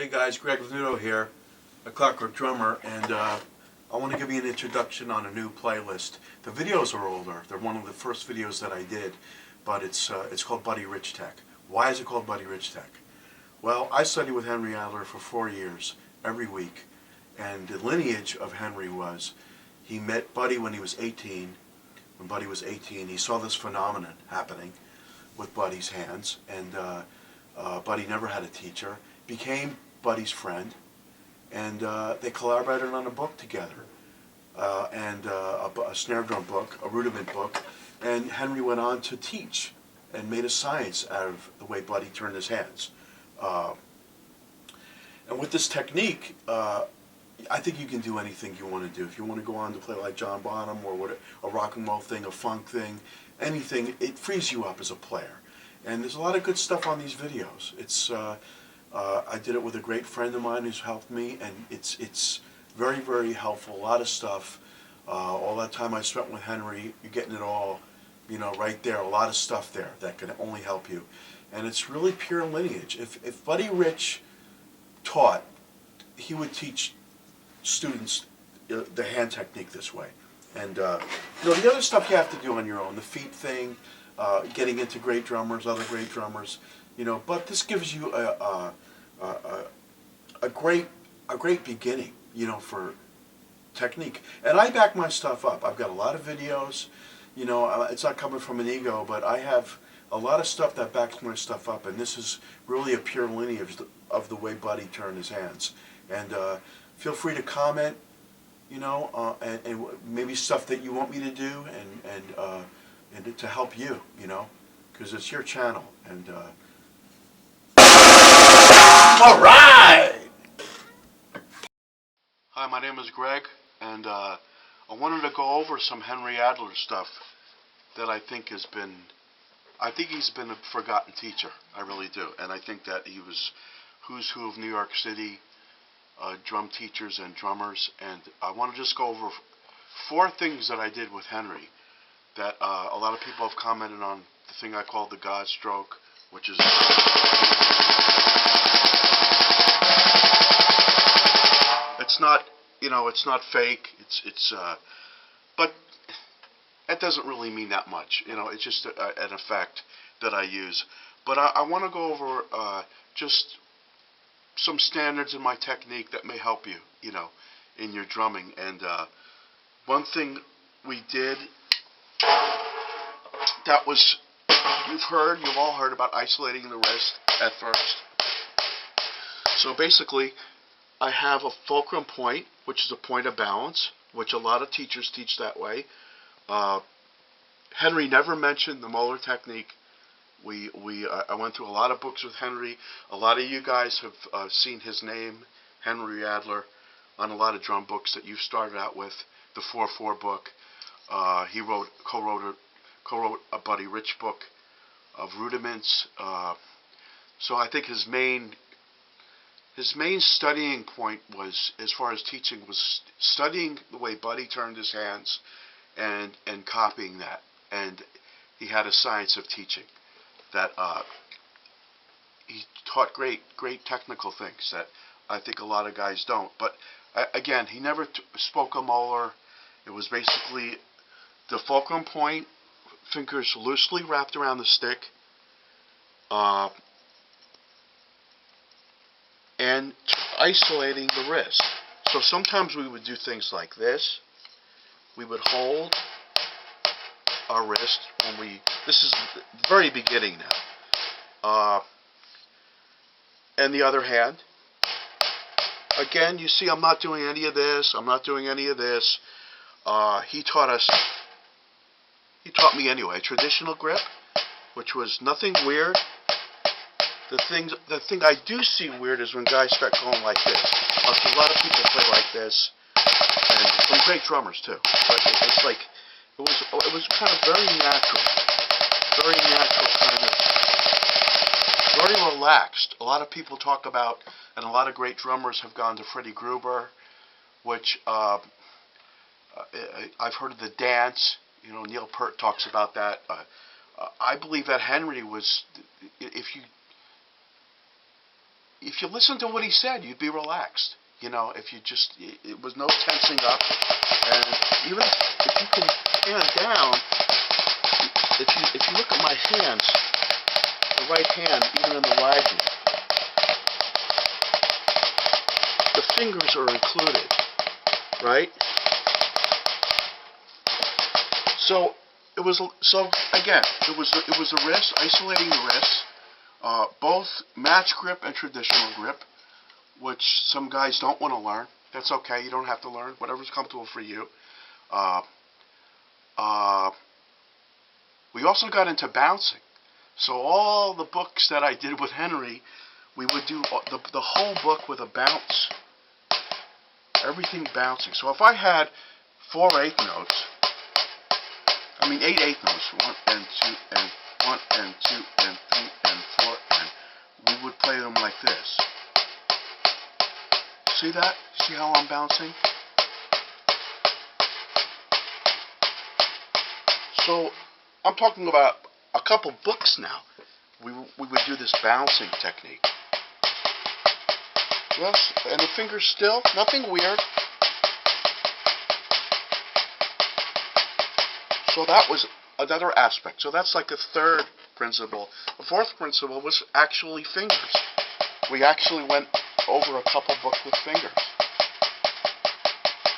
Hey guys, Greg VENUTO here, a Clockwork Drummer, and I want to give you an introduction on a new playlist. The videos are older. They're one of the first videos that I did, but it's called Buddy Rich Tech. Why is it called Buddy Rich Tech? Well, I studied with Henry Adler for 4 years, every week, and the lineage of Henry was he met Buddy when he was 18. When Buddy was 18, he saw this phenomenon happening with Buddy's hands, and Buddy never had a teacher, became Buddy's friend, and they collaborated on a book together, and a snare drum book, a rudiment book, and Henry went on to teach and made a science out of the way Buddy turned his hands. And with this technique, I think you can do anything you want to do. If you want to go on to play like John Bonham or what, a rock and roll thing, a funk thing, anything, it frees you up as a player. And there's a lot of good stuff on these videos. It's I did it with a great friend of mine who's helped me, and it's very, very helpful. A lot of stuff. All that time I spent with Henry, you're getting it all, you know, right there. A lot of stuff there that can only help you. And it's really pure lineage. If Buddy Rich taught, he would teach students the hand technique this way. And you know, the other stuff you have to do on your own, the feet thing, getting into great drummers, other great drummers, you know. But this gives you a great beginning, you know, for technique. And I back my stuff up. I've got a lot of videos, you know. It's not coming from an ego, but I have a lot of stuff that backs my stuff up. And this is really a pure lineage of the way Buddy turned his hands. And feel free to comment, you know, and maybe stuff that you want me to do, and to help you, you know, because it's your channel. And all right. Hi, my name is Greg, and I wanted to go over some Henry Adler stuff that I think he's been a forgotten teacher. I really do, and I think that he was who's who of New York City drum teachers and drummers, and I want to just go over 4 things that I did with Henry that a lot of people have commented on. The thing I call the God stroke, which is it's not, you know, it's not fake. But that doesn't really mean that much. You know, it's just an effect that I use. But I want to go over just some standards in my technique that may help you, you know, in your drumming. And one thing we did that was, you've all heard about isolating the wrist at first. So basically, I have a fulcrum point, which is a point of balance, which a lot of teachers teach that way. Henry never mentioned the Moeller technique. I went through a lot of books with Henry. A lot of you guys have seen his name, Henry Adler, on a lot of drum books that you've started out with. The 4/4 book. He co-wrote a Buddy Rich book of rudiments. So I think his main studying point was, as far as teaching, was studying the way Buddy turned his hands and copying that. And he had a science of teaching that he taught great technical things that I think a lot of guys don't. But again, he never spoke a Moeller. It was basically the fulcrum point, fingers loosely wrapped around the stick, and isolating the wrist. So sometimes we would do things like this. We would hold our wrist when this is the very beginning now. And the other hand. Again, you see I'm not doing any of this. I'm not doing any of this. He taught me anyway, traditional grip, which was nothing weird. The thing I do see weird is when guys start going like this. A lot of people play like this, and some great drummers too. But it's like it was kind of very natural, kind of very relaxed. A lot of people talk about, and a lot of great drummers have gone to Freddie Gruber, which I've heard of the dance. You know, Neil Peart talks about that. I believe that Henry was, if if you listen to what he said, you'd be relaxed. You know, if you just, it was no tensing up. And even if you can hand down, if you look at my hands, the right hand, even in the ride beat, the fingers are included, right? So it was the wrist, isolating the wrist, both match grip and traditional grip, which some guys don't want to learn. That's okay. You don't have to learn. Whatever's comfortable for you. We also got into bouncing. So all the books that I did with Henry, we would do the whole book with a bounce. Everything bouncing. So if I had 8/8 notes, 8/8 notes, 1 and 2 and 1 and 2 and 3 and 4, and we would play them like this. See that? See how I'm bouncing? So I'm talking about a couple books now. We would do this bouncing technique. Yes, and the fingers still, nothing weird. So that was another aspect. So that's like a third principle. The fourth principle was actually fingers. We actually went over a couple books with fingers.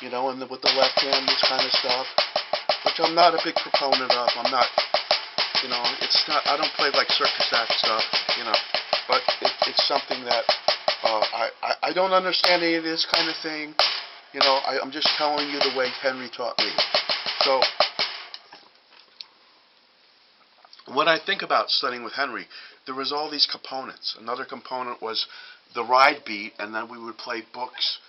You know, and with the left hand, this kind of stuff, which I'm not a big proponent of. I'm not, you know, it's not, I don't play like circus act stuff, you know, but it's something that I don't understand any of this kind of thing. You know, I'm just telling you the way Henry taught me. So when I think about studying with Henry, there was all these components. Another component was the ride beat, and then we would play books,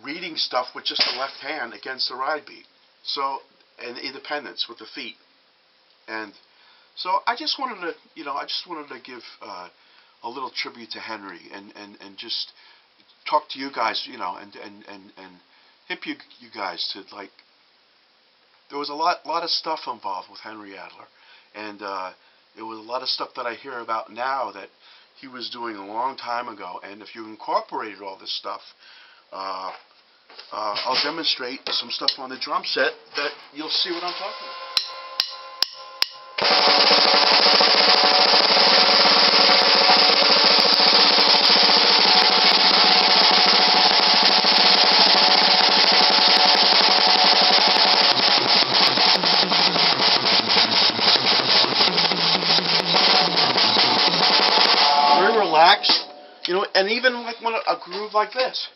reading stuff with just the left hand against the ride beat. So, and independence with the feet. And so I just wanted to, you know, give a little tribute to Henry and just talk to you guys, you know, and hip you guys to, like, there was a lot of stuff involved with Henry Adler. And there was a lot of stuff that I hear about now that he was doing a long time ago. And if you incorporated all this stuff, I'll demonstrate some stuff on the drum set that you'll see what I'm talking about. Very relaxed, you know, and even like when a groove like this.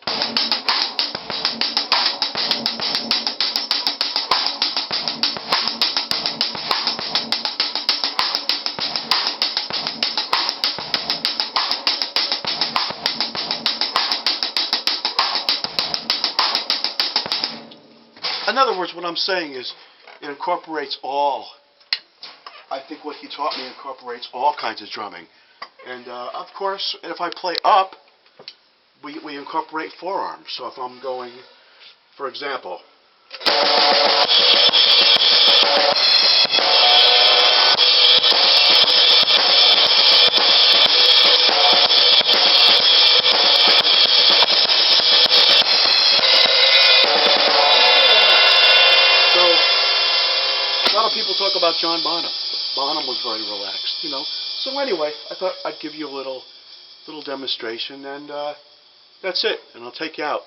In other words, what I'm saying is it incorporates all. I think what he taught me incorporates all kinds of drumming. And of course, if I play up, we incorporate forearms. So if I'm going, for example, a lot of people talk about John Bonham. Bonham was very relaxed, you know. So anyway, I thought I'd give you a little demonstration, and that's it. And I'll take you out.